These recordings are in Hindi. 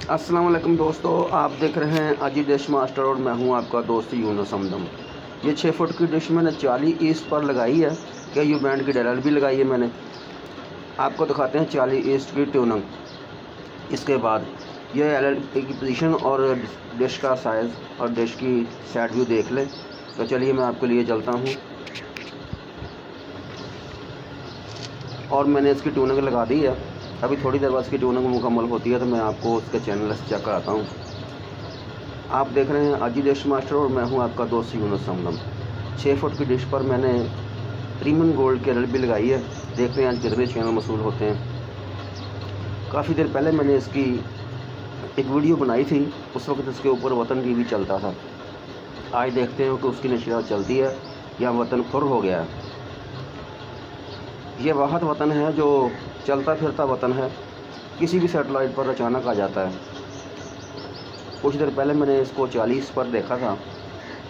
अस्सलाम वालेकुम दोस्तों, आप देख रहे हैं अजी डिश मास्टर और मैं हूं आपका दोस्त यूनुस हमदम। ये 6 फुट की डिश मैंने 40 ईस्ट पर लगाई है। क्या यू बैंड की डैरल भी लगाई है मैंने। आपको दिखाते हैं 40 ईस्ट की ट्यूनिंग। इसके बाद ये एल की पोजीशन और डिश का साइज़ और डिश की साइड व्यू देख लें। तो चलिए मैं आपके लिए चलता हूँ और मैंने इसकी ट्यूनिंग लगा दी है। अभी थोड़ी देर बाद इसकी ट्यूनिंग मुकम्मल होती है तो मैं आपको उसके चैनल से चेक कराता हूँ। आप देख रहे हैं अजी डिश मास्टर और मैं हूँ आपका दोस्त यूनुस हमदम। 6 फुट की डिश पर मैंने प्रीमियम गोल्ड की एल भी लगाई है। देख रहे हैं आज कितने चैनल मसूल होते हैं। काफ़ी देर पहले मैंने इसकी एक वीडियो बनाई थी, उस वक्त इसके ऊपर वतन टीवी चलता था। आज देखते हैं कि उसकी नशरियात चलती है या वतन खुर हो गया है। ये वाहद वतन है जो चलता फिरता वतन है, किसी भी सैटेलाइट पर अचानक आ जाता है। कुछ देर पहले मैंने इसको 40 पर देखा था,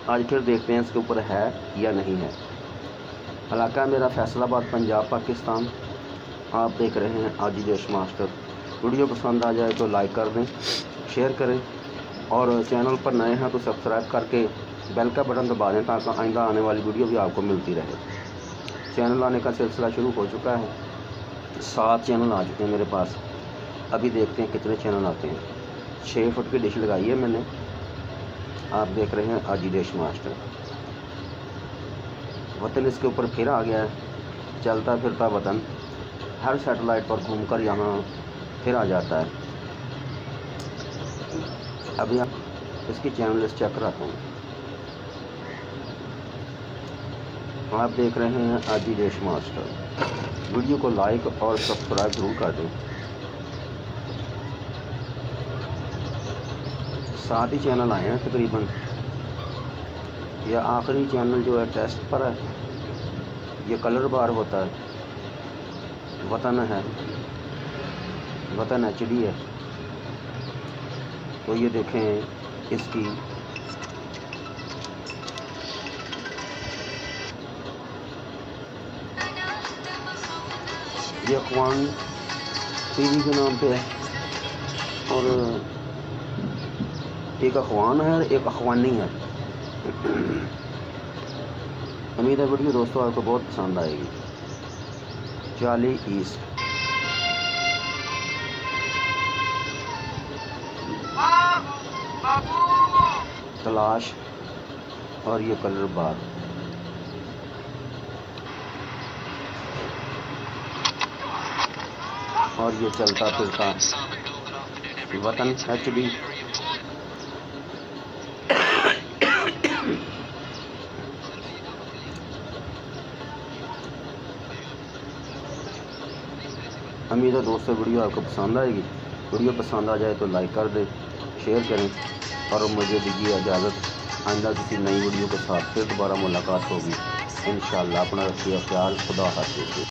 आज फिर देखते हैं इसके ऊपर है या नहीं है। इलाका मेरा फैसलाबाद, पंजाब, पाकिस्तान। आप देख रहे हैं अजी डिश मास्टर। वीडियो पसंद आ जाए तो लाइक कर दें, शेयर करें और चैनल पर नए हैं तो सब्सक्राइब करके बेल का बटन दबा दें ताकि आइंदा आने वाली वीडियो भी आपको मिलती रहे। चैनल आने का सिलसिला शुरू हो चुका है, 7 चैनल आ चुके हैं मेरे पास। अभी देखते हैं कितने चैनल आते हैं। 6 फुट की डिश लगाई है मैंने। आप देख रहे हैं अजी डिश मास्टर। वतन इसके ऊपर फिर आ गया है, चलता फिरता वतन हर सैटेलाइट पर घूमकर यहाँ फिर आ जाता है। अभी इसकी चैनल लिस्ट चेक कराता हूँ। आप देख रहे हैं अजी डिश मास्टर। वीडियो को लाइक और सब्सक्राइब जरूर कर दें। 7 ही चैनल आए हैं तकरीबन। यह आखिरी चैनल जो है टेस्ट पर है। ये कलर बार होता है, वतन है, वतन HD है। तो ये देखें इसकी ये अखवान टीवी के नाम पे है और एक अखवान है और एक अखवानी है। उम्मीद है वीडियो दोस्तों आपको बहुत पसंद आएगी। 40 ईस्ट तलाश और ये कलर बार। और ये चलता फिरता वतन HD। उम्मीद है दोस्तों वीडियो आपको पसंद आएगी। वीडियो पसंद आ जाए तो लाइक कर दें, शेयर करें और मुझे दीजिए इजाज़त। आइंदा किसी नई वीडियो के साथ फिर दोबारा मुलाकात होगी इंशाअल्लाह। अपना रखिए ख्याल। खुदा हाफिज़।